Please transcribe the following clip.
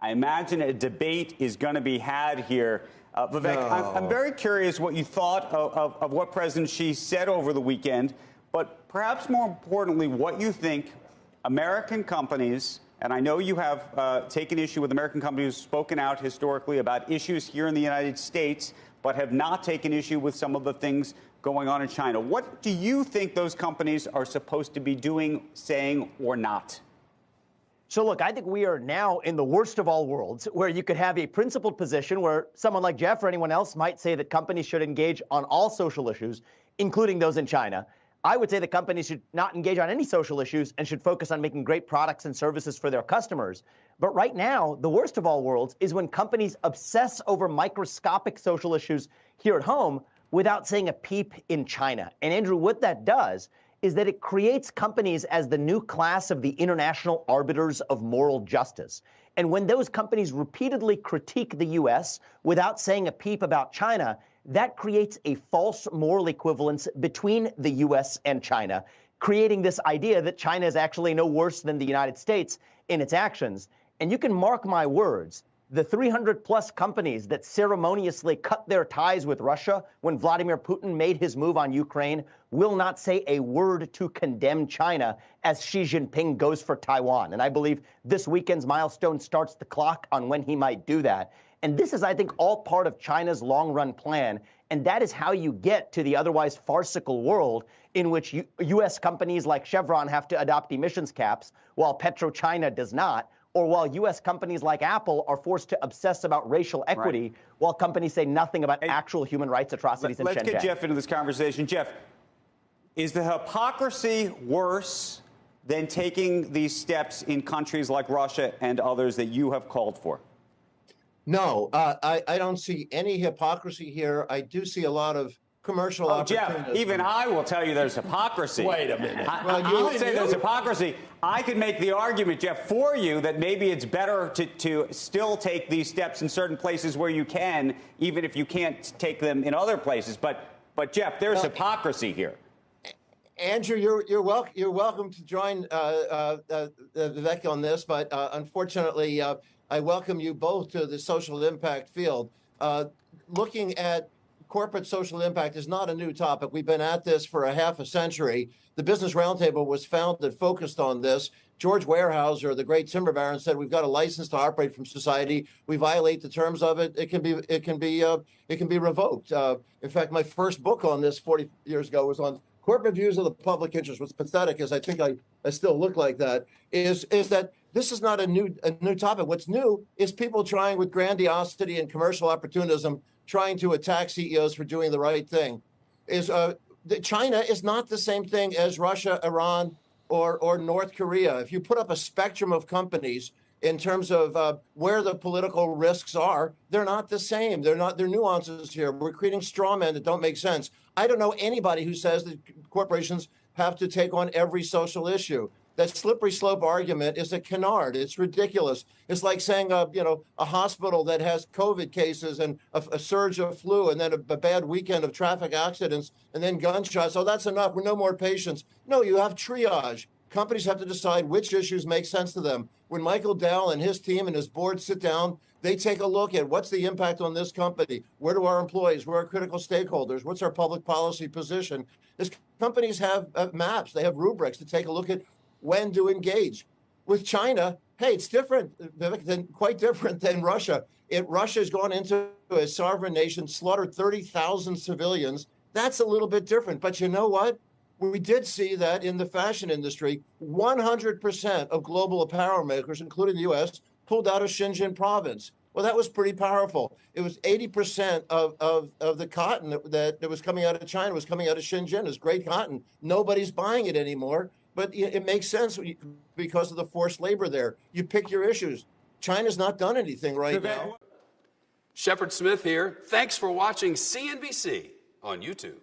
I imagine a debate is going to be had here. Vivek, No. I'm very curious what you thought of what President Xi said over the weekend, but perhaps more importantly, what you think American companies, and I know you have taken issue with American companies who've spoken out historically about issues here in the United States, but have not taken issue with some of the things going on in China. What do you think those companies are supposed to be doing, saying, or not? So, look, I think we are now in the worst of all worlds, where you could have a principled position where someone like Jeff or anyone else might say that companies should engage on all social issues, including those in China. I would say that companies should not engage on any social issues and should focus on making great products and services for their customers. But right now, the worst of all worlds is when companies obsess over microscopic social issues here at home without saying a peep in China. And Andrew, what that does is that it creates companies as the new class of the international arbiters of moral justice. And when those companies repeatedly critique the U.S. without saying a peep about China, that creates a false moral equivalence between the U.S. and China, creating this idea that China is actually no worse than the United States in its actions. And you can mark my words, the 300-plus companies that ceremoniously cut their ties with Russia when Vladimir Putin made his move on Ukraine will not say a word to condemn China as Xi Jinping goes for Taiwan. And I believe this weekend's milestone starts the clock on when he might do that. And this is, I think, all part of China's long-run plan. And that is how you get to the otherwise farcical world in which U.S. companies like Chevron have to adopt emissions caps, while PetroChina does not, or while U.S. companies like Apple are forced to obsess about racial equity, while companies say nothing about actual human rights atrocities in Shenzhen. Let's get Jeff into this conversation. Jeff, is the hypocrisy worse than taking these steps in countries like Russia and others that you have called for? No, I don't see any hypocrisy here. I do see a lot of commercial opportunities. Jeff, even I will tell you there's hypocrisy. Wait a minute. I'll say there's hypocrisy. I can make the argument, Jeff, for you that maybe it's better to still take these steps in certain places where you can, even if you can't take them in other places. But Jeff, there's hypocrisy here. Andrew, you're welcome to join Vivek on this, but unfortunately, I welcome you both to the social impact field. Looking at corporate social impact is not a new topic. We've been at this for a half a century. The Business Roundtable was founded, focused on this. George Weyerhaeuser, the great timber baron, said we've got a license to operate from society. We violate the terms of it, it can be revoked. In fact, my first book on this 40 years ago was on corporate views of the public interest. What's pathetic is I think I still look like that. Is that this is not a new topic. What's new is people trying with grandiosity and commercial opportunism trying to attack CEOs for doing the right thing. China is not the same thing as Russia, Iran, or North Korea. If you put up a spectrum of companies in terms of where the political risks are, they're not the same. There are nuances here. We're creating straw men that don't make sense. I don't know anybody who says that corporations have to take on every social issue. That slippery slope argument is a canard. It's ridiculous. It's like saying, a hospital that has COVID cases and a surge of flu and then a bad weekend of traffic accidents and then gunshots. Oh, that's enough. We're no more patients. No, you have triage. Companies have to decide which issues make sense to them. When Michael Dell and his team and his board sit down, they take a look at what's the impact on this company? Where do our employees, where are critical stakeholders? What's our public policy position? These companies have maps. They have rubrics to take a look at when to engage. With China, hey, it's different, quite different than Russia. Russia's gone into a sovereign nation, slaughtered 30,000 civilians. That's a little bit different. But you know what? We did see that in the fashion industry, 100% of global apparel makers, including the U.S., pulled out of Xinjiang province. Well, that was pretty powerful. It was 80% of the cotton that was coming out of China was coming out of Xinjiang. It was great cotton. Nobody's buying it anymore. But it makes sense because of the forced labor there. You pick your issues. China's not done anything right now. Shepard Smith here. Thanks for watching CNBC on YouTube.